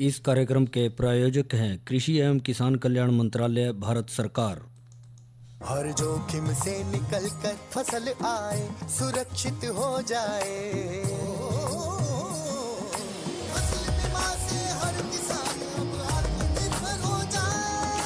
इस कार्यक्रम के प्रायोजक हैं कृषि एवं किसान कल्याण मंत्रालय, भारत सरकार। हर जोखिम से निकल कर फसल आए, सुरक्षित हो जाए। फसल बीमा से हर किसान अब आत्मनिर्भर हो जाए।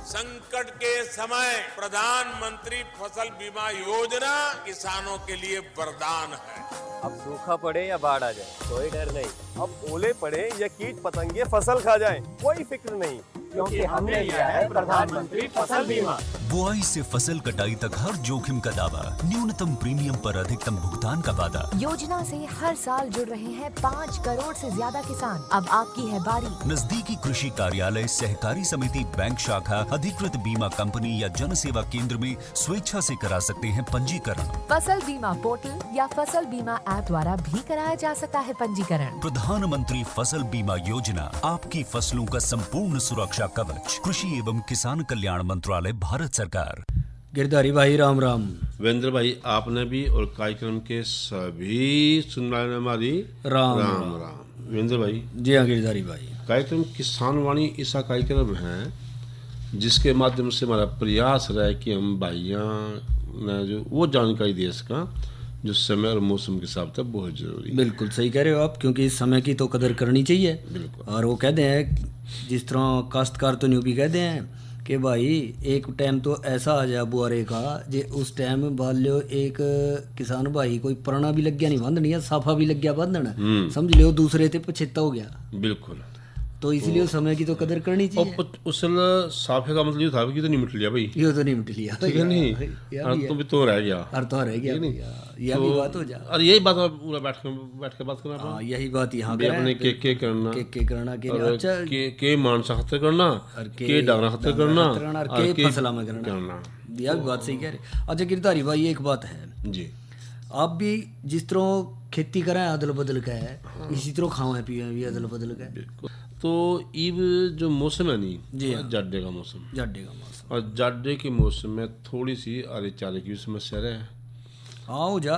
संकट के समय प्रधानमंत्री फसल बीमा योजना किसानों के लिए वरदान है। अब सूखा पड़े या बाढ़ आ जाए कोई डर नहीं, अब ओले पड़े या कीट पतंगे फसल खा जाए कोई फिक्र नहीं, क्योंकि हमने लिया है प्रधानमंत्री फसल बीमा। बुआई से फसल कटाई तक हर जोखिम का दावा, न्यूनतम प्रीमियम पर अधिकतम भुगतान का वादा। योजना से हर साल जुड़ रहे हैं 5 करोड़ से ज्यादा किसान। अब आपकी है बारी। नजदीकी कृषि कार्यालय, सहकारी समिति, बैंक शाखा, अधिकृत बीमा कंपनी या जन सेवा केंद्र में स्वेच्छा से करा सकते हैं पंजीकरण। फसल बीमा पोर्टल या फसल बीमा ऐप द्वारा भी कराया जा सकता है पंजीकरण। प्रधानमंत्री फसल बीमा योजना, आपकी फसलों का संपूर्ण सुरक्षा कवच। कृषि एवं किसान कल्याण मंत्रालय, भारत सरकार। गिरधारी भाई राम राम। वीरेंद्र भाई, आपने भी और कार्यक्रम के सभी सुनने हमारी राम राम राम। वीरेंद्र भाई जी हाँ गिरधारी भाई, कार्यक्रम किसान वाणी ऐसा कार्यक्रम है जिसके माध्यम से हमारा प्रयास रहा है कि हम भाइयाँ ने जो वो जानकारी दे सका जो समय और मौसम के हिसाब से बहुत जरूरी है। बिल्कुल सही कह रहे हो आप, क्योंकि इस समय की तो कदर करनी चाहिए। और वो कहते हैं जिस तरह काश्तकार तो न्यू भी कहते हैं कि भाई एक टाइम तो ऐसा आ जाए बुआरे का जे उस टाइम बाल लो एक किसान भाई कोई पुराना भी लग गया नहीं बांधनी है, साफा भी लग गया बांधना, समझ लो दूसरे थे पछेता हो गया। बिल्कुल, तो इसलिए उस समय की तो कदर करनी चाहिए। और उस साफे का मतलब ये था कि तो नहीं मिट लिया भाई, ये तो नहीं मिट लिया, ठीक है नहीं, तुम भी तो रह गया, हर तो रह गया भैया, यह भी बात हो जा। और यही बात पूरा बैठ के बात करना। हाँ यही बात यहाँ भी अपने के करना, के करना के अच्छा के मानसा खतर करना, के डांगरा खतर करना, और के फसला में करना। यह भी बात सही कह रहे। अच्छा गिरधारी भाई एक बात है जी, आप भी जिस तरह खेती करें अदल बदल का है, इसी तरह खाओ पिए भी अदल बदल का है। तो इब जो मौसम है नहीं जी, जाड़े का मौसम, और जाड़े के मौसम में थोड़ी सी अरे चारे की समस्या रहे। आओ जा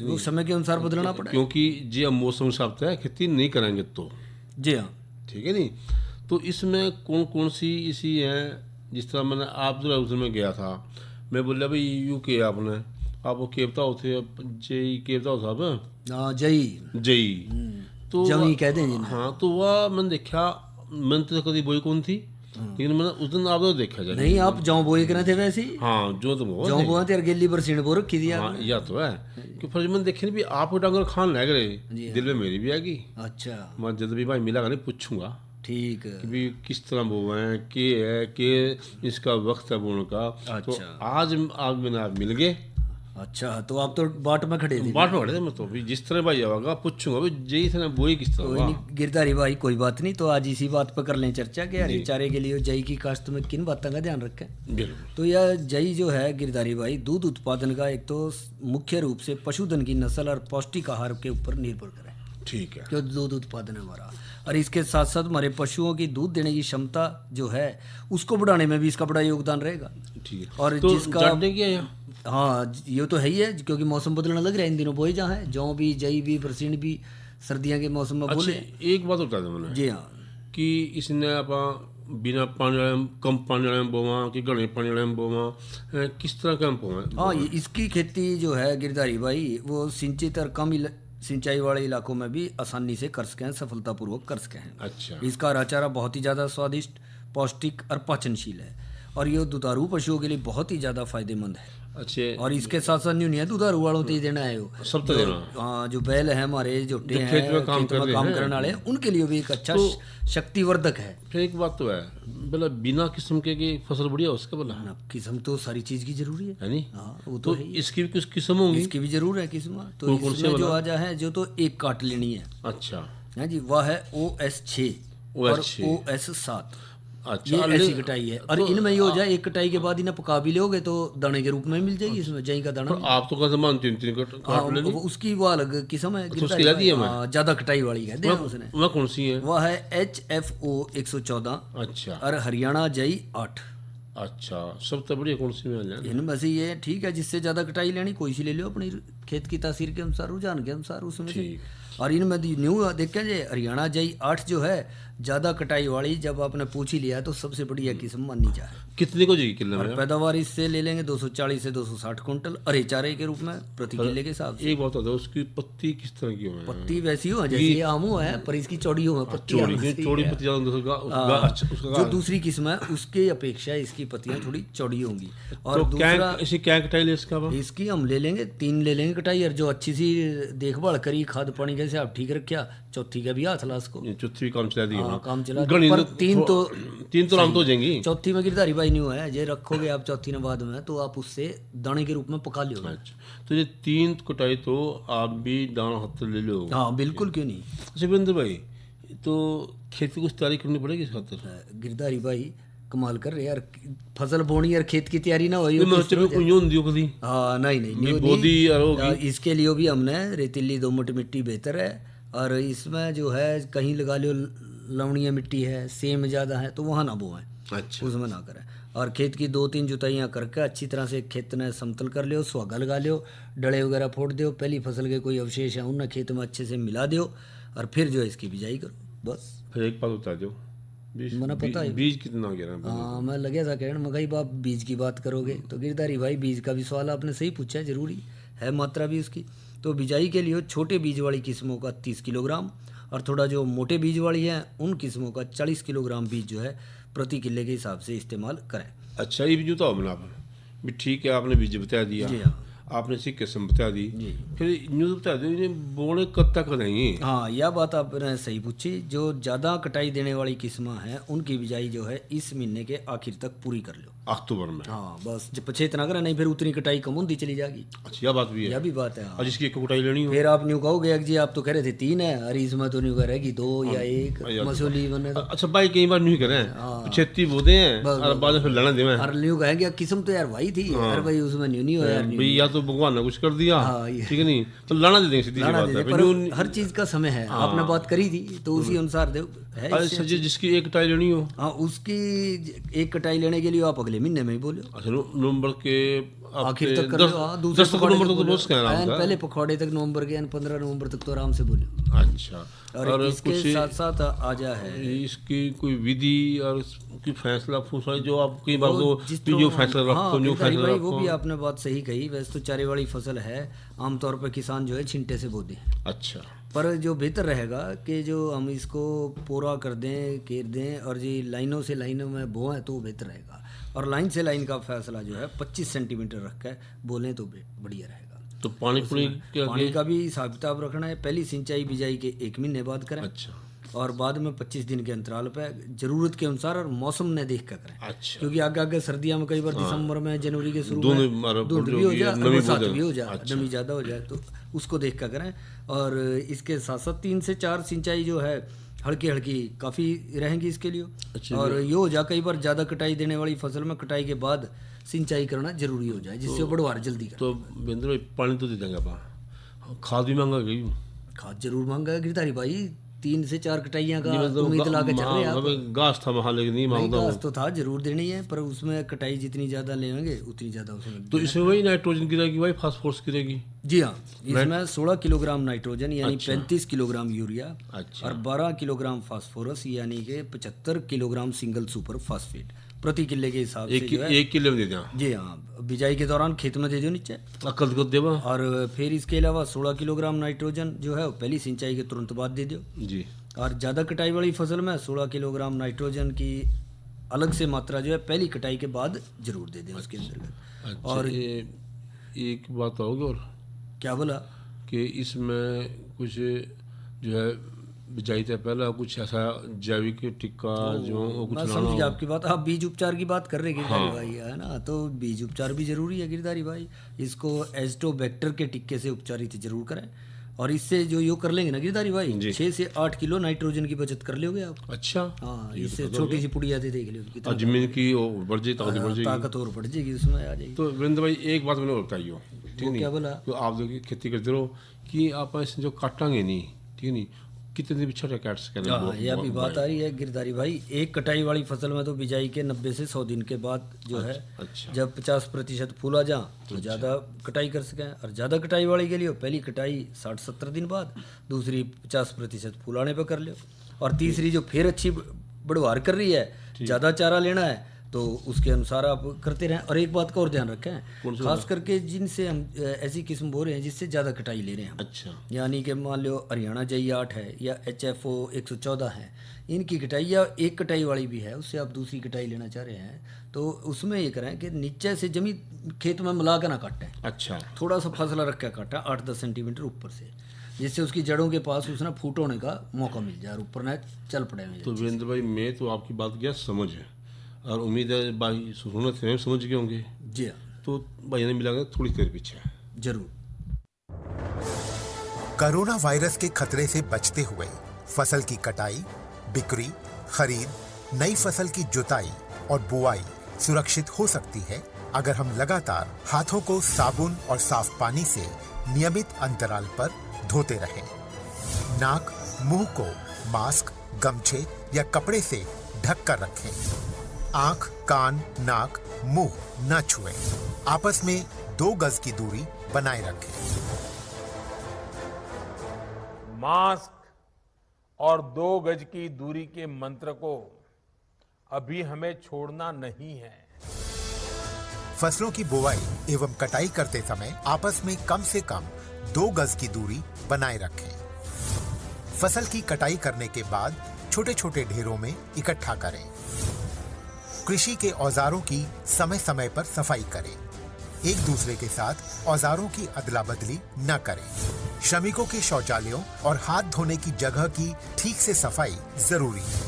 वो समय के अनुसार बदलना पड़े, क्योंकि जी अब मौसम हिसाब से खेती नहीं करेंगे तो जी हाँ ठीक है नहीं। तो इसमें कौन कौन सी इसी हैं, जिस तरह मैंने आप जो उस में गया था, मैं बोला भाई यू के आपने आप वो केवता होते जई केवता हो साहब जई तो जमी कहते हैं। हाँ, तो वह मैंने देखा, मैंने तो कभी बोई कौन थी, लेकिन मैंने उस दिन आप देखा जाए नहीं आप जौ बोए करे थे वैसे ही। हाँ जो तुम जौ बोए थे अरगेली बरसीन बो रखी थी। हाँ या तो है कि फिर मैंने देखे भी आप डांगर खान लग रहे, दिल में मेरी भी आ गई। अच्छा मैं जब भी भाई मिला नहीं पूछूंगा ठीक है कि भी किस तरह बोए हैं, के इसका वक्त है बोने का। तो आज मैंने आप मिल गए। अच्छा तो आप तो बाट में खड़े थे। बाट में खड़े थे मैं तो भी जिस तरह भाई आवागा पूछूंगा भाई जई थे ना बोई किस तरह। कोई नहीं गिरधारी भाई कोई बात नहीं, तो आज इसी बात पर कर लें चर्चा कि हरे चारे के लिए जई की काश्त में किन बातों का ध्यान रखें। तो यह जई जो है गिरधारी भाई दूध उत्पादन का एक तो मुख्य रूप से पशुधन की नस्ल और पौष्टिक आहार के ऊपर निर्भर करे। ठीक है, जो दूध उत्पादन है हमारा, और इसके साथ साथ हमारे पशुओं की दूध देने की क्षमता जो है उसको बढ़ाने में भी इसका बड़ा योगदान रहेगा। ठीक है, और तो जिसका हाँ ये तो है ही है, क्योंकि मौसम बदलने लग रहा है इन दिनों। बोए जहाँ है जौ भी जई भी बरसीन भी सर्दियों के मौसम में बोले। एक बात बता दो मैंने जी हाँ कि इसने आप बिना पानी वाले कम पानी वाले में बोवा कि घने पानी वाले में बोवा, किस तरह का हम बोवा? हाँ इसकी खेती जो है गिरधारी भाई वो सिंचित और कम सिंचाई वाले इलाकों में भी आसानी से कर सके हैं, सफलतापूर्वक कर सके हैं। अच्छा, इसका हरा चारा बहुत ही ज़्यादा स्वादिष्ट, पौष्टिक और पाचनशील है, और ये दुधारू पशुओं के लिए बहुत ही ज़्यादा फायदेमंद है। अच्छे, और इसके साथ साथ न्यू नहीं है दुधारू वालों को देना है वो सब तो देना। हाँ जो बैल है हमारे जोटे हैं खेत में काम करने वाले, उनके लिए भी एक अच्छा शक्तिवर्धक है। फिर एक बात तो है बोला बिना किस्म के की फसल बढ़िया उसका बोला किस्म तो सारी चीज की जरूरी है नहीं। हाँ वो तो इसकी भी कुछ किस्म होंगी, इसकी भी जरूर है किस्म। तो इसमें जो आ है जो तो एक काट लेनी है। अच्छा है जी, वह है OS6 और OS7। अच्छा, ये ऐसी कटाई है, और इनमें ये हो जाए एक कटाई के बाद इन्हें पका भी लोगे तो दाने के रूप में मिल जाएगी इसमें जई का दाना। आप तो कैसे मान तीन काट लेनी, उसकी वो अलग किस्म है, उसकी लगी है ज्यादा कटाई वाली है उसने। वह कौन सी है? वह है HFO 114। अच्छा, और हरियाणा जई 8। अच्छा, सब तो बढ़िया कौन सी में इनमें से ये ठीक है, जिससे ज्यादा कटाई लेनी कोई सी ले लो अपनी खेत की तासीर के अनुसार, रुझान के अनुसार उसमें से। और इनमें न्यू देखें जे हरियाणा जई 8 जो है ज़्यादा कटाई वाली, जब आपने पूछ ही लिया तो सबसे बढ़िया किस्म मानी जाए। कितने को जी किलो और में? पैदावार इससे ले लेंगे 240 से 260 कुंटल अरे चारे के रूप में प्रति किले के हिसाब से। एक बात बता, उसकी पत्ती किस तरह की हो? पत्ती वैसी हो जैसे ये आमू है, पर इसकी चौड़ी हो पत्ती चौड़ी पत्ती ज़्यादा जो दूसरी किस्म है उसके अपेक्षा इसकी पत्तियां थोड़ी चौड़ी होंगी। और तो दूसरा इसी क्या कटाई ले इसका? इसकी हम ले लेंगे 3 ले लेंगे कटाई, और जो अच्छी सी देखभाल करी, खाद पानी कैसे आप ठीक रखा, चौथी का भी हाथ ला उसको। चौथी काम चला दी? हाँ, काम चला गणी पर तीन तो नाम तो हो जाएंगी। चौथी में गिरधारी भाई न्यू है, जे रखोगे आप चौथी ने बाद में तो आप उससे दाने के रूप में पका लियोगे। अच्छा, तो ये 3 कटाई तो आप भी दाना हाथ ले लो? हाँ बिल्कुल, क्यों नहीं। अच्छा वीरेंद्र भाई, तो खेती की कुछ तैयारी करनी पड़ेगी इस खातर? गिरधारी भाई कमाल कर रहे यार, फसल बोनी और खेत की तैयारी ना हुई हाँ नहीं इसके लिए भी हमने रेतीली दोमट मिट्टी बेहतर है, और इसमें जो है कहीं लगा लो लवणीय मिट्टी है, सेम ज़्यादा है तो वहाँ ना बोएं। अच्छा, उसमें ना करें। और खेत की 2-3 जुताइयाँ करके अच्छी तरह से खेत ने समतल कर लियो, सुहागा लगा लियो, डले वगैरह फोड़ दियो, पहली फसल के कोई अवशेष है उन्हें खेत में अच्छे से मिला दियो, और फिर जो है इसकी बिजाई करो बस। फिर एक बात बता दो, मैंने पता है बीज कितना गिरा? हाँ मैं लगे था कहने मगर आप बीज की बात करोगे तो गिरधारी भाई बीज का भी सवाल आपने सही पूछा है, जरूरी है मात्रा भी उसकी। तो बिजाई के लिए छोटे बीज वाली किस्मों का 30 किलोग्राम, और थोड़ा जो मोटे बीज वाली है उन किस्मों का 40 किलोग्राम बीज जो है प्रति किले के हिसाब से इस्तेमाल करें। अच्छा, ये बीज बताओ मैंने आपने भी, ठीक है आपने बीज बता दिया, जी हाँ, आपने इसकी किस्म बता दी, फिर न्यूज़ बता दो इन्हें बोने कब तक रहेंगे? हाँ यह बात आपने सही पूछी। जो ज़्यादा कटाई देने वाली किस्में हैं उनकी बिजाई जो है इस महीने के आखिर तक पूरी कर लो, अक्टूबर में। हाँ बस जब पछे इतना करें, नहीं फिर उतनी कटाई कम होती चली जाएगी। अच्छा, यह बात भी है? यह भी बात है हाँ। और जिसकी एक कटाई लेनी हो फिर आप न्यू कहोगे जी आप तो कह रहे थे 3 है, अरे इसमें तो न्यू करेगी 2 या 1 मसूली बने तो। अच्छा भाई, कई बार नहीं करें खेती बोते हैं और बाद में फिर लड़ना देवे, और न्यू कहेंगे किस्म तो यार भाई थी, अरे भाई उसमें न्यू नहीं हो यार, भाई या तो भगवान ने कुछ कर दिया, ठीक है नहीं तो लड़ना दे देंगे, सीधी सी बात है। पर हर चीज का समय है, आपने बात करी थी तो उसी अनुसार दो है। अच्छा जी, जिसकी एक कटाई लेनी हो, हाँ उसकी एक कटाई लेने के लिए आप अगले महीने में ही बोलो। अच्छा, नवंबर के आखिर तक कर लो, हाँ, दूसरे 10 नवंबर तक तो बहुत कहना होगा, पहले पखवाड़े तक नवंबर के 15 नवंबर तक तो आराम से बोलो। अच्छा, और इसके साथ साथ आजा है इसकी कोई विधि और की फैसला फूसला जो आप कई बार जो फैसला रखो, जो फैसला रखो, वो भी आपने बात सही कही। वैसे तो चारे वाली फसल है, आमतौर पर किसान जो है छिंटे से बो दें। अच्छा, पर जो बेहतर रहेगा कि जो हम इसको पूरा कर दें, घेर दें, और जी लाइनों से लाइनों में बोएं तो बेहतर रहेगा। और लाइन से लाइन का फैसला जो है 25 सेंटीमीटर रख कर बोलें तो बढ़िया रहेगा। तो पानी का भी हिसाब किताब रखना है। पहली सिंचाई बिजाई के 1 महीने बाद करें। अच्छा, और बाद में 25 दिन के अंतराल पे जरूरत के अनुसार और मौसम ने देख कर करें। अच्छा, क्योंकि आगे आगे सर्दियों में कई बार दिसंबर में, जनवरी के शुरू धुंध में धुंध भी हो जाए, बरसात भी हो जाए, अच्छा, नमी ज़्यादा हो जाए तो उसको देख कर करें। और इसके साथ साथ 3 से 4 सिंचाई जो है हल्की हल्की काफ़ी रहेंगी इसके लिए। अच्छा, और ये हो जाए कई बार ज़्यादा कटाई देने वाली फसल में कटाई के बाद सिंचाई करना जरूरी हो जाए, जिससे बढ़वार जल्दी कर। तो बिंदु भाई पानी तो दे देंगे आप, खाद भी महंगा गई, खाद जरूर महंगा है गिरधारी भाई। 3 से 4 कटाइयाँ का उम्मीद ला के चल रहे हैं। घास था वहाँ, लेकिन नहीं मांगता घास तो था, जरूर देनी है, पर उसमें कटाई जितनी ज़्यादा लेंगे उतनी ज़्यादा उसमें। तो इसमें वही नाइट्रोजन गिरेगी, वही फास्फोरस गिरेगी? जी हाँ, इसमें 16 किलोग्राम नाइट्रोजन यानी 35 किलोग्राम यूरिया, अच्छा, और 12 किलोग्राम फास्फोरस यानी कि 75 किलोग्राम सिंगल सुपर फास्फेट प्रति किले के हिसाब से जो है 1 किलो में दे दें। जी हाँ, बिजाई के दौरान खेत में दे दो नीचे। अकल को देवा। और फिर इसके अलावा 16 किलोग्राम नाइट्रोजन जो है पहली सिंचाई के तुरंत बाद दे दो जी। और ज़्यादा कटाई वाली फसल में 16 किलोग्राम नाइट्रोजन की अलग से मात्रा जो है पहली कटाई के बाद जरूर दे दें उसके अंतर्गत। अच्छा, और एक बात होगी और क्या बोला कि इसमें कुछ जो है बिजाई से पहले कुछ ऐसा जैविक टिक्का जो कुछ मैं समझ गया आपकी बात। आप बीज उपचार की बात कर रहे हैं गिरधारी भाई, है ना? तो बीज उपचार भी जरूरी है गिरधारी भाई। इसको एस्टोबैक्टर के टिक्के से उपचारित जरूर करें, और इससे जो यो कर लेंगे ना गिरधारी भाई 6 से 8 किलो नाइट्रोजन की बचत कर लोगे आप। अच्छा, हाँ, इससे छोटी सी पुड़िया दे देख लो जमीन की बढ़ जाएगी, ताकत और बढ़ जाएगी, उसमें आ जाएगी। तो वीरेंद्र भाई एक बात मैंने और बताइए, ठीक है? क्या बोला? तो आप जो खेती करते रहो कि आप ऐसे जो काटांगे नहीं, ठीक है नहीं, कितने दिन पीछे काट सकें? हाँ, यह भी बात आ रही है गिरधारी भाई। एक कटाई वाली फसल में तो बिजाई के 90 से 100 दिन के बाद जो है, अच्छा। जब 50% फूल आ जा तो ज़्यादा कटाई कर सकें। और ज़्यादा कटाई वाली के लिए पहली कटाई 60-70 दिन बाद, दूसरी 50% फूल आने पर कर लो, और तीसरी जो फिर अच्छी बढ़वार कर रही है, ज़्यादा चारा लेना है तो उसके अनुसार आप करते रहें। और एक बात का और ध्यान रखें, खास करके जिनसे हम ऐसी किस्म बो रहे हैं जिससे ज़्यादा कटाई ले रहे हैं हम, अच्छा। यानी कि मान लो हरियाणा JE 8 है या HFO 114 है, इनकी कटाई, या एक कटाई वाली भी है, उससे आप दूसरी कटाई लेना चाह रहे हैं तो उसमें ये करें कि नीचे से जमीन खेत में मिला कर ना काटें। अच्छा। थोड़ा सा फासला रख के काटा 8-10 सेंटीमीटर ऊपर से, जिससे उसकी जड़ों के पास उसने फूट होने का मौका मिल जाए और ऊपर ना चल पड़े। तो वीरेंद्र भाई, मैं तो आपकी बात किया समझ है, और उम्मीद है भाई सुनो थे समझ गए होंगे। जी हाँ, तो भाई ने मिला थोड़ी देर पीछे जरूर। कोरोना वायरस के खतरे से बचते हुए फसल की कटाई, बिक्री, खरीद, नई फसल की जुताई और बुआई सुरक्षित हो सकती है अगर हम लगातार हाथों को साबुन और साफ पानी से नियमित अंतराल पर धोते रहें। नाक, मुंह को मास्क, गमछे या कपड़े से ढक कर रखें। आंख, कान, नाक, मुंह न छुएं। आपस में 2 गज की दूरी बनाए रखें। मास्क और 2 गज की दूरी के मंत्र को अभी हमें छोड़ना नहीं है। फसलों की बुवाई एवं कटाई करते समय आपस में कम से कम 2 गज की दूरी बनाए रखें। फसल की कटाई करने के बाद छोटे छोटे ढेरों में इकट्ठा करें। कृषि के औजारों की समय समय पर सफाई करें। एक दूसरे के साथ औजारों की अदला बदली न करें। श्रमिकों के शौचालयों और हाथ धोने की जगह की ठीक से सफाई जरूरी है।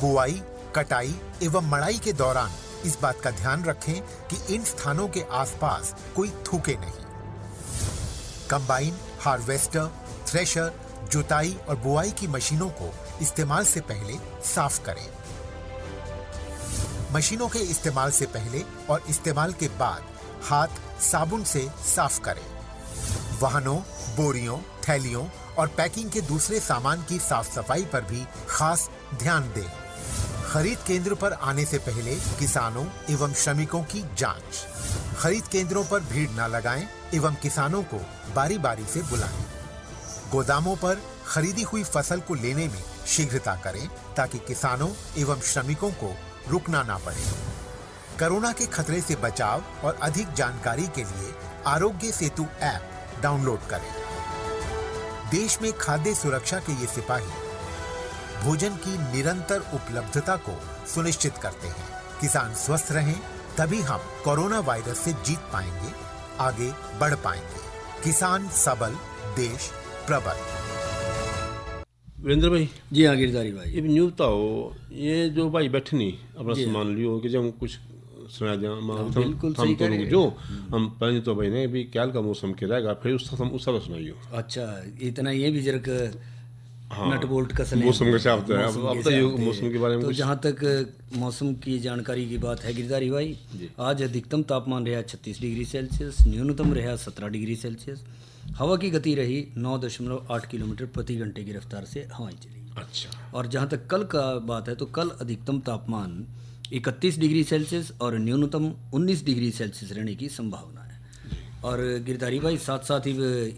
बुआई, कटाई एवं मड़ाई के दौरान इस बात का ध्यान रखें कि इन स्थानों के आसपास कोई थूके नहीं। कंबाइन, हार्वेस्टर, थ्रेशर, जुताई और बुआई की मशीनों को इस्तेमाल से पहले साफ करें। मशीनों के इस्तेमाल से पहले और इस्तेमाल के बाद हाथ साबुन से साफ करें। वाहनों, बोरियों, थैलियों और पैकिंग के दूसरे सामान की साफ सफाई पर भी खास ध्यान दें। खरीद केंद्र पर आने से पहले किसानों एवं श्रमिकों की जांच। खरीद केंद्रों पर भीड़ न लगाएं एवं किसानों को बारी बारी से बुलाएं। गोदामों पर खरीदी हुई फसल को लेने में शीघ्रता करें ताकि किसानों एवं श्रमिकों को रुकना ना पड़े। कोरोना के खतरे से बचाव और अधिक जानकारी के लिए आरोग्य सेतु ऐप डाउनलोड करें। देश में खाद्य सुरक्षा के ये सिपाही भोजन की निरंतर उपलब्धता को सुनिश्चित करते हैं। किसान स्वस्थ रहें तभी हम कोरोना वायरस से जीत पाएंगे, आगे बढ़ पाएंगे। किसान सबल, देश प्रबल। वीरेंद्र भाई। जी हाँ गिरधारी भाई। ये न्यू बताओ, ये जो भाई बैठे नहीं अपना सामान लियो कि जब हम कुछ सुना बिल्कुल सही कह रहे हैं। जो हम पहले तो भाई ने भी क्या का मौसम के रहेगा, फिर उस सुनाइयो। अच्छा, इतना ये भी जरा नट बोल्ट कस लें। मौसम के हिसाब से अब तो ये मौसम के बारे में तो कुछ। जहाँ तक मौसम की जानकारी की बात है गिरधारी भाई, आज अधिकतम तापमान रहा 36 डिग्री सेल्सियस, न्यूनतम रहा 17 डिग्री सेल्सियस। हवा की गति रही 9.8 किलोमीटर प्रति घंटे की रफ्तार से हवाएं चली। अच्छा। और जहाँ तक कल का बात है तो कल अधिकतम तापमान 31 डिग्री सेल्सियस और न्यूनतम 19 डिग्री सेल्सियस रहने की संभावना है। और गिरधारी भाई साथ साथ ही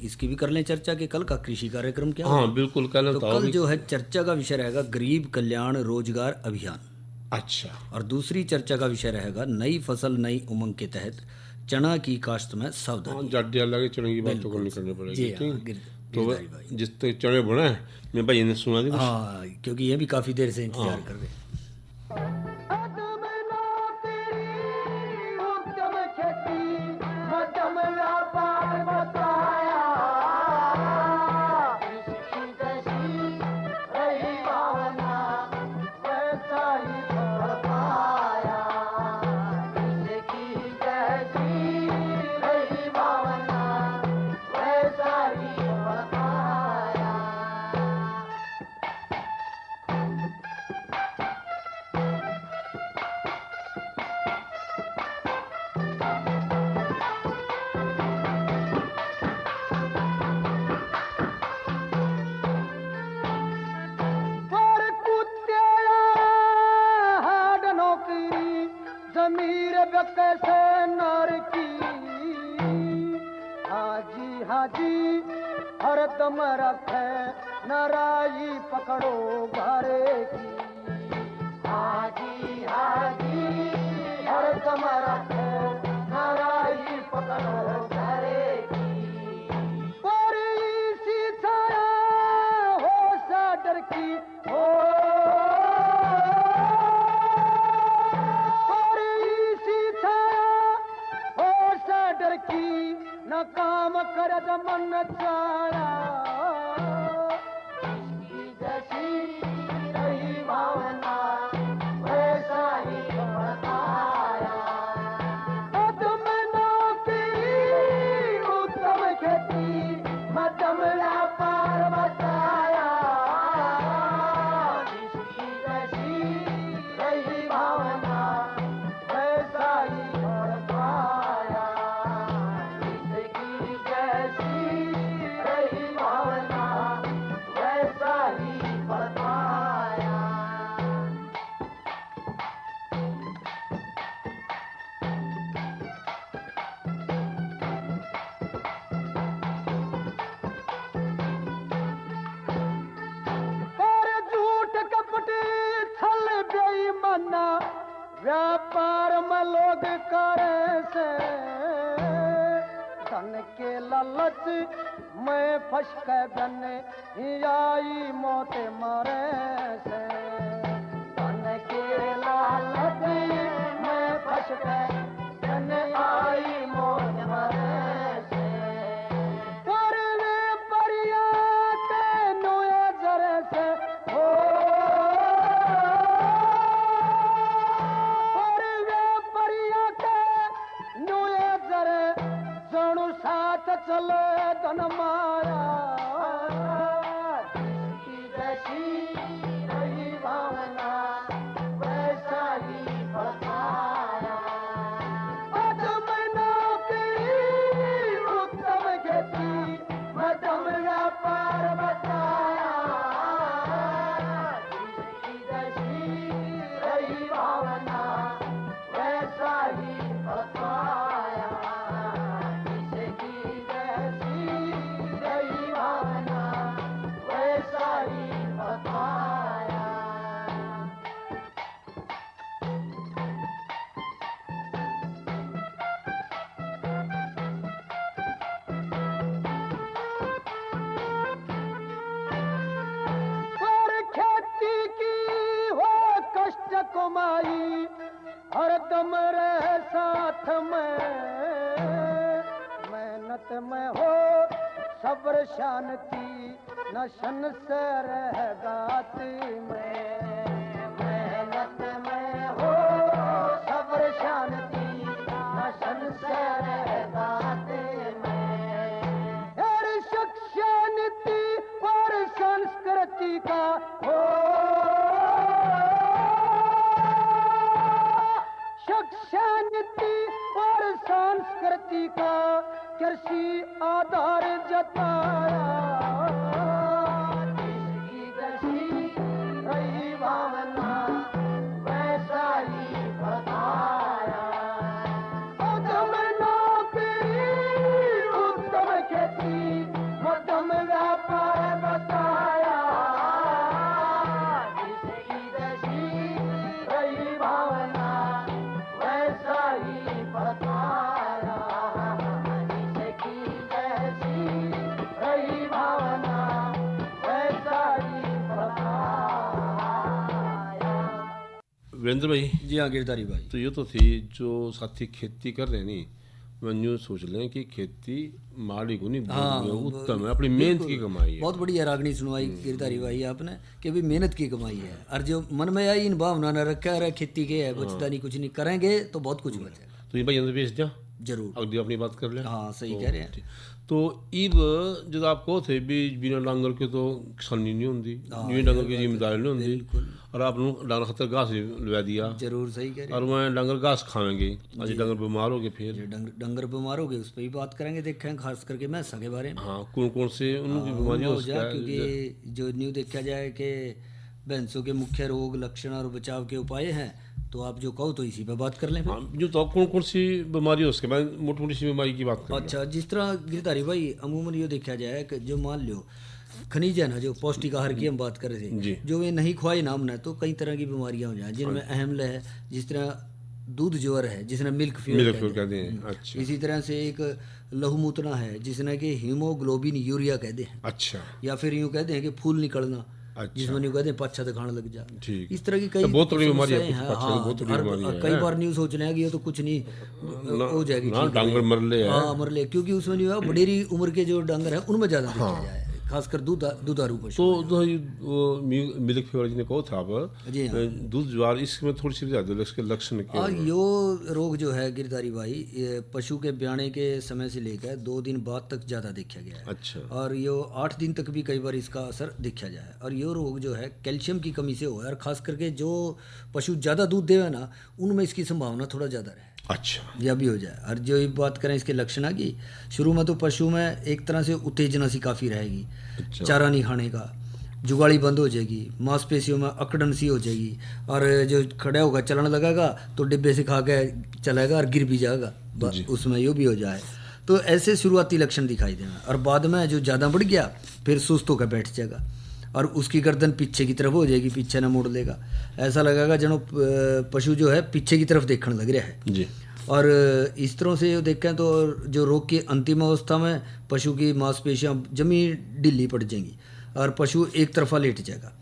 इसकी भी कर लें चर्चा कि कल का कृषि कार्यक्रम क्या हाँ बिल्कुल। तो कल जो है चर्चा का विषय रहेगा गरीब कल्याण रोजगार अभियान। अच्छा। और दूसरी चर्चा का विषय रहेगा नई फसल नई उमंग के तहत चना की काश्त में सावधानी। जाडिया लगे चने की बात तो करनी पड़ेगी। जी हाँ, तो जिस तक चने बने मैं भाई ने सुना दी। हाँ, क्योंकि ये भी काफी देर से इंतजार कर रहे हैं। कैसे नर की, हाजी हाजी हरदम रखे नाराई पकड़ो घरे की, हाजी हाजी हरदम रखे नाराई पकड़ो घरे की। और इसी छाया हो सा डर की हो, और इसी छाया हो सा डर की न काम कर मन चाया, जिसकी जैसी रही भावना वैसा ही बताया। उत्तम नौकरी उत्तम खेती मध्यम व्यापार बताया, जिसकी जैसी रही भावना वैसा ही बताया, जिसकी जैसी रही भावना वैसा ही बताया। और झूठ कपट छल बेईमाना व्यापार में लोग करे से, धन के लालच में फंस के बने आई मौत मारे से, धन के लालच में फंस के बने आई मौत मारे से। और वे परिया के नोए जरे से हो, और वे परिया के नोए जरे जणु साथ चले धन माया, जिसकी जैसी रही भावना वैसा ही बताया। उत्तम नौकरी उत्तम खेती मध्यम व्यापार बताया, जिसकी जैसी रही भावना वैसा ही बताया, जिसकी जैसी रही भावना वैसा ही बताया। और खेती की हो कष्ट कमाई हरदम रहे साथ में, मेहनत में हो सब्र शांति न शन से रह गाती में, मेहनत में हो सब्र शांति न शन से रह गाती में। और शिक्षा नीति और संस्कृति का हो, शिक्षा नीति और संस्कृति का कृषि आधार जताया, जिसकी जैसी रही भावना वैसा ही बताया। उत्तम नौकरी उत्तम खेती मध्यम व्यापार बताया, जिसकी जैसी रही भावना वैसा ही बताया, जिसकी जैसी रही भावना वैसा ही बताया। वीरेंद्र भाई, जी हाँ गिरधारी भाई। तो ये तो थी जो साथी खेती कर रहे हैं नहीं, मैं यूँ सोच लें कि खेती माड़ी को नहीं, हाँ, उत्तम है, अपनी मेहनत की कमाई है। बहुत बढ़िया रागनी सुनवाई गिरधारी भाई आपने कि भी मेहनत की कमाई है, और जो मन में आई इन भावना न रखा है खेती के है बचता नहीं, कुछ नहीं करेंगे तो बहुत कुछ बचेगा। तो ये भाई अंदर बेच दिया जरूर, अगली अपनी बात कर ले। हाँ सही कह रहे हैं। तो इब जो आप कहो थे भी बिना डांगर के तो किसानी नहीं होती, बिना डांगर की जिम्मेदारी नहीं होती, और आप डांगर खतर घास लगा दिया। जरूर सही कह रहे और वह डांगर घास खाएंगे, आज डांगर बीमार हो गए, फिर हैं। डंगर बीमार हो गए उस पर भी बात करेंगे, देखें खास करके मैसा के बारे में। हाँ, कौन कौन से उनकी बीमारी हो सकता है, क्योंकि जो न्यू देखा जाए कि भैंसों के मुख्य रोग लक्षण और बचाव के उपाय हैं, तो आप जो कहो तो इसी पे बात कर लें फिर। हाँ, जो तो कौन कौन सी बीमारी है उसके बाद मोटी मोटी सी बीमारी की बात करें। अच्छा, जिस तरह गिरधारी भाई अमूमन ये देखा जाए कि जो मान लो खनिज है ना, जो पौष्टिक आहार की हम बात कर रहे जी। थे, जो ये नहीं खुआए ना हमने तो कई तरह की बीमारियां हो जाए, जिनमें अहम है जिस तरह दूध ज्वर है जिसने मिल्क फीवर कहते हैं। अच्छा इसी तरह से एक लहू मूतना है जिसने कि हीमोग्लोबिन यूरिया कहते हैं, अच्छा या फिर यूँ कहते हैं कि फूल निकलना, अच्छा। जिसमें यूँ कहते हैं पाछा दिखाने लग जा। ठीक। इस तरह की कई तो बहुत बड़ी बीमारी है, समस्याएं हैं। पाछा की बहुत बड़ी और बीमारी है। कई बार न्यूज़ सोच रहे हैं कि ये तो कुछ नहीं हो जाएगी, ना ठीक डांगर है। मरले है। हाँ मरले, क्योंकि उसमें जो है बड़ेरी उम्र के जो डांगर है उनमें ज़्यादा देखा जाए, खासकर दुधारू पशु। तो मिल्क फीवर जिन्हें कहो था आप, जी हाँ। दूध ज्वार, इसमें थोड़ी सी ज़्यादा इसके लक्षण क्या और हैं? यो रोग जो है गिरधारी भाई, ये पशु के ब्याने के समय से लेकर 2 दिन बाद तक ज़्यादा देखा गया है। अच्छा और यो 8 दिन तक भी कई बार इसका असर देखा जाए। और यो रोग जो है कैल्शियम की कमी से हुआ है, और खास करके जो पशु ज़्यादा दूध देवे ना उनमें इसकी संभावना थोड़ा ज़्यादा रहे, अच्छा यह भी हो जाए। और जो ये बात करें इसके लक्षण की, शुरू में तो पशु में एक तरह से उत्तेजना सी काफ़ी रहेगी, चारा नहीं खाने का, जुगाड़ी बंद हो जाएगी, मांसपेशियों में अकड़न सी हो जाएगी, और जो खड़ा होगा चलने लगेगा तो डिब्बे से खा के चलेगा और गिर भी जाएगा, उसमें यो भी हो जाए। तो ऐसे शुरुआती लक्षण दिखाई देना, और बाद में जो ज़्यादा बढ़ गया फिर सुस्त होकर बैठ जाएगा, और उसकी गर्दन पीछे की तरफ हो जाएगी, पीछे ना मोड़ लेगा, ऐसा लगेगा जनो पशु जो है पीछे की तरफ देखने लग रहा है जी। और इस तरह से जो देखें तो जो रोग की अंतिम अवस्था में पशु की मांसपेशियां जमी ढीली पड़ जाएंगी और पशु एक तरफा लेट जाएगा,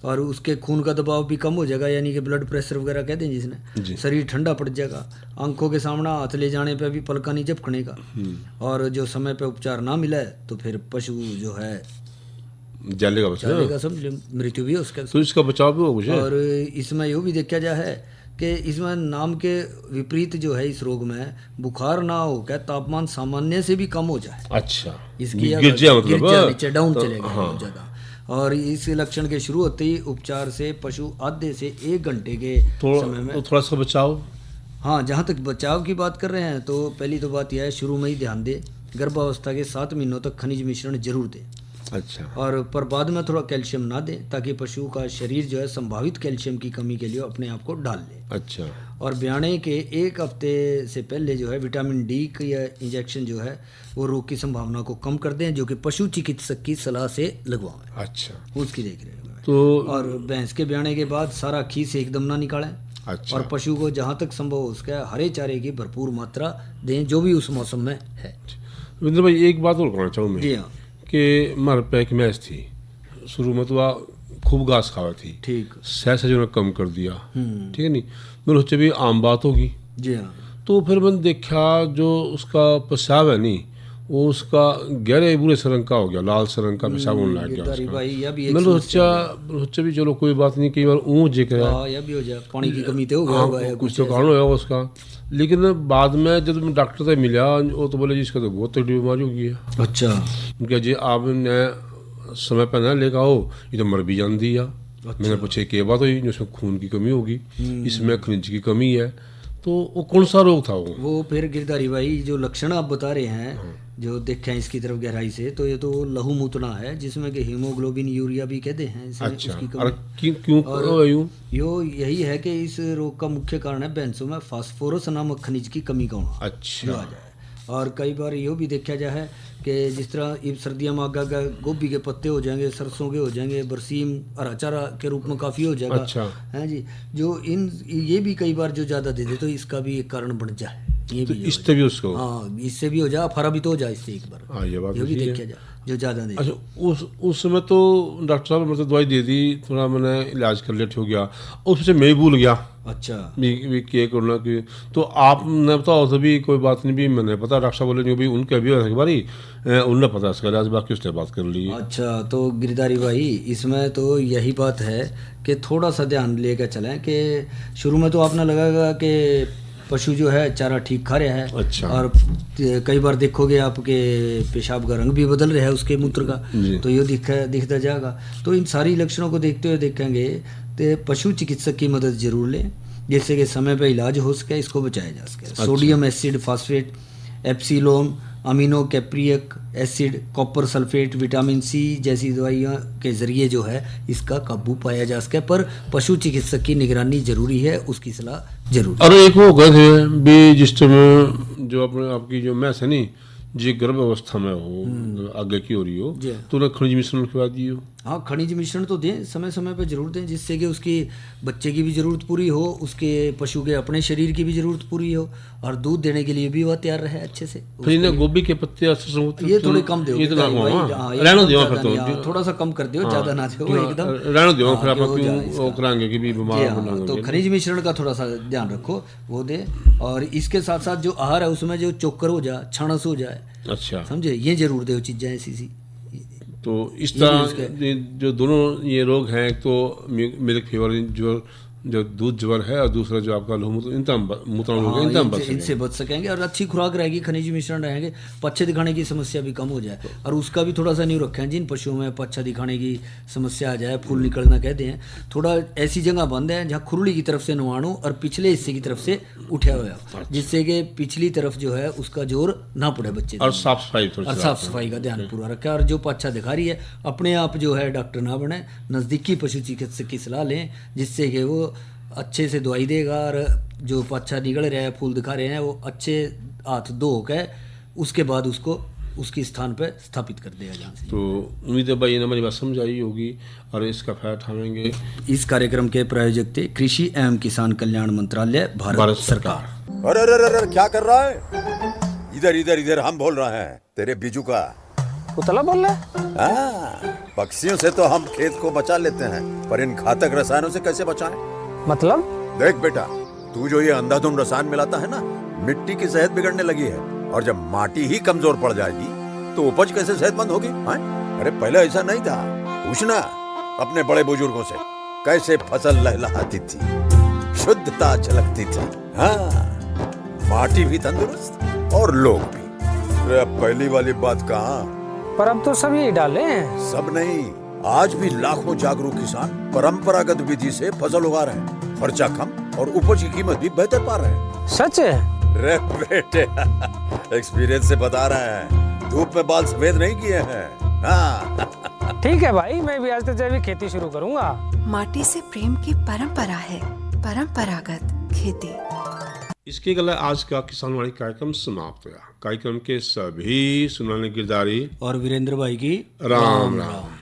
और उसके खून का दबाव भी कम हो जाएगा, यानी कि ब्लड प्रेशर वगैरह कहते हैं जिसने, शरीर ठंडा पड़ जाएगा, आंखों के सामने हाथ ले जाने पे भी पलका नहीं झपकने का, और जो समय पे उपचार ना मिला तो फिर पशु जो है जालेगा समझ मृत्यु भी हो उसके। तो इसका बचाव भी हो मुझे। और इसमें यो भी देखा जा है कि इसमें नाम के विपरीत जो है इस रोग में बुखार ना हो क्या, तापमान सामान्य से भी कम हो जाए, अच्छा इसकी गिर जाए मतलब नीचे डाउन चलेगा बहुत ज़्यादा। और इस लक्षण के शुरू होते ही उपचार से पशु आधे से 1 घंटे के समय में तो थोड़ा सा बचाव। हाँ, जहाँ तक बचाव की बात कर रहे हैं तो पहली तो बात यह है शुरू में ही ध्यान दे, गर्भावस्था के 7 महीनों तक खनिज मिश्रण जरूर दे, अच्छा, और पर बाद में थोड़ा कैल्शियम ना दें, ताकि पशु का शरीर जो है संभावित कैल्शियम की कमी के लिए अपने आप को डाल ले। अच्छा। और ब्याने के 1 हफ्ते से पहले जो है विटामिन डी का इंजेक्शन जो है वो रोग की संभावना को कम कर दें, जो कि पशु चिकित्सक की सलाह से लगवाएं, अच्छा, उसकी देख रेख में। तो और भैंस के ब्याने के बाद सारा खीस एकदम ना निकालें, अच्छा। और पशु को जहाँ तक संभव हो उसका हरे चारे की भरपूर मात्रा दें, जो भी उस मौसम में है। रविंद्र भाई एक बात और कहना चाहूँ मैं जी हाँ, कि हमारे पैक मैच थी, शुरू में तो खूब घास खावा थी, ठीक, सहसा जो कम कर दिया, ठीक है नहीं, मैंने सोचा भी आम बात होगी। जी हाँ, तो फिर मैंने देखा जो उसका पेशाब है नहीं, वो उसका गहरे बुरे से रंग का हो गया, लाल से रंग का पेशाब होने लग गया भाई, यह भी मैंने सोचा भी चलो कोई बात नहीं, कई बार ऊँच जिक्र है, यह भी हो जाए, पानी की कमी तो होगा, कुछ तो कारण होगा उसका। लेकिन बाद में जब मैं डॉक्टर से मिला वो तो बोले जी इसका तो बहुत तगड़ी बीमारी हो गई है। अच्छा, उनका जी आपने समय पर ना लेकर आओ, ये तो मर भी जाती है। मैंने पूछा क्या बात हुई, उसमें खून की कमी होगी, इसमें खनिज की कमी है, तो वो कौन सा रोग था वो फिर गिरधारी भाई जो लक्षण आप बता रहे हैं, जो देखें इसकी तरफ गहराई से, तो ये तो लहू मूतना है जिसमें कि हीमोग्लोबिन यूरिया भी कहते हैं, अच्छा, उसकी और क्यों यो यही है कि इस रोग का मुख्य कारण है भैंसों में फास्फोरस नामक खनिज की कमी का होना। अच्छा, आ जाए। और कई बार यो भी देखा जाए कि जिस तरह इस सर्दियों में आगा गोभी के पत्ते हो जाएंगे, सरसों के हो जाएंगे, बरसीम हरा चारा के रूप में काफ़ी हो जाएगा। अच्छा, है जी, जो ये भी कई बार जो ज़्यादा दे दे तो इसका भी एक कारण बन जाए, ये तो भी इससे भी उसको, हाँ, इससे भी हो जाए, फरा भी तो हो जाए इससे एक बार। हाँ, ये बात भी देखा जाए जो ज़्यादा दे। अच्छा, उस समय तो डॉक्टर साहब मतलब दवाई दे दी, थोड़ा मैंने इलाज कर लेट हो गया, उससे मैं ही भूल गया। अच्छा, भी क्या करना कि, तो आपने बताओ तो भी कोई बात नहीं, भी मैंने पता, डॉक्टर साहब बोले नहीं भी उनके भी एक बारी उन्होंने पता इसका इलाज, बाकी उसने बात कर ली। अच्छा, तो गिरधारी भाई इसमें तो यही बात है कि थोड़ा सा ध्यान लेकर चलें कि शुरू में तो आपने लगाएगा कि पशु जो है चारा ठीक खा रहा है। अच्छा, और कई बार देखोगे आपके पेशाब का रंग भी बदल रहा है उसके मूत्र का, तो ये दिखता जाएगा। तो इन सारी लक्षणों को देखते हुए देखेंगे तो पशु चिकित्सक की मदद जरूर लें, जिससे कि समय पर इलाज हो सके, इसको बचाया जा सके। Sodium acid phosphate, epsilon amino capric acid, copper sulphate, vitamin C जैसी दवाइयों के जरिए जो है इसका काबू पाया जा सके, पर पशु चिकित्सक की निगरानी जरूरी है, उसकी सलाह जरूरी है। अरे एक वो गए थे भी जिस टाइम जो अपने आपकी जो मैस है नहीं जी गर्भ अवस्था में हो आगे की हो रही हो जी। तो उन्हें खनिज मिश्रण खिला दिए हो। हाँ, खनिज मिश्रण तो दें, समय समय पर जरूर दें, जिससे कि उसकी बच्चे की भी ज़रूरत पूरी हो, उसके पशु के अपने शरीर की भी ज़रूरत पूरी हो, और दूध देने के लिए भी वह तैयार रहे अच्छे से। फिर इन्हें गोभी के पत्ते ये थोड़े कम दो, इतना रहने दो, फिर तो थोड़ा सा कम कर दो, ज्यादा ना दो एकदम, रहने दो, फिर आप क्यों कराएंगे कि भी बीमार होना। तो खनिज मिश्रण का थोड़ा सा ध्यान रखो, वो दे। और इसके साथ साथ जो आहार है उसमें जो चोकर हो जाए, छानस हो जाए, अच्छा समझे, ये जरूर दो चीजें ऐसी सी। तो इस तरह जो दोनों ये रोग हैं, एक तो मिल्क फीवर जो दूध ज्वर है, और दूसरा जो आपका इनसे बच सकेंगे, और अच्छी खुराक रहेगी, खनिज मिश्रण रहेंगे, पच्छे दिखाने की समस्या भी कम हो जाए। और उसका भी थोड़ा सा न्यू रखें, जिन पशुओं में पच्छा दिखाने की समस्या आ जाए, फूल निकलना कहते हैं, थोड़ा ऐसी जगह बंद है जहाँ खुरली की तरफ से नुआणु और पिछले हिस्से की तरफ से उठा हुआ, जिससे कि पिछली तरफ जो है उसका जोर ना पड़े बच्चे, और साफ सफाई का ध्यान पूरा रखें। और जो पच्छा दिखा रही है अपने आप जो है डॉक्टर ना बने, नज़दीकी पशु चिकित्सक की सलाह लें, जिससे कि वो अच्छे से दवाई देगा, और जो पच्छा निकल रहा है, फूल दिखा रहे हैं, वो अच्छे हाथ धो के उसके बाद उसको उसके स्थान पर स्थापित कर देगा जहाँ से। तो उम्मीद है भाई ने हमारी बात समझ आई होगी और इसका फायदा उठाएंगे। इस कार्यक्रम के प्रायोजक थे कृषि एवं किसान कल्याण मंत्रालय, भारत सरकार। अरे क्या कर रहा है? इधर इधर इधर हम बोल रहे हैं तेरे बीजू का। उतला बोल रहा है? पक्षियों से तो हम खेत को बचा लेते हैं, पर इन घातक रसायनों से कैसे बचाएं? मतलब? देख बेटा, तू जो ये अंधाधुंध रसायन मिलाता है ना, मिट्टी की सेहत बिगड़ने लगी है, और जब माटी ही कमजोर पड़ जाएगी तो उपज कैसे सेहतमंद होगी? अरे पहले ऐसा नहीं था, पूछना अपने बड़े बुजुर्गों से, कैसे फसल लहलहाती थी, शुद्धता झलकती थी। हाँ, माटी भी तंदुरुस्त और लोग भी। अरे पहली वाली बात कहाँ, पर अब तो सब यही डाले हैं। सब नहीं, आज भी लाखों जागरूक किसान परंपरागत विधि से फसल उगा रहे हैं, खर्चा कम और उपज की कीमत भी बेहतर पा रहे हैं। सच है? रे बेटे, एक्सपीरियंस से बता रहे हैं, धूप में बाल सफेद नहीं किए हैं। हाँ। ठीक है भाई, मैं भी आज से जैविक खेती शुरू करूंगा। माटी से प्रेम की परंपरा है, परंपरागत खेती। इसके गला आज का किसानवाड़ी कार्यक्रम समाप्त हुआ। कार्यक्रम के सभी सुनाने गिरदारी और वीरेंद्र भाई की राम राम।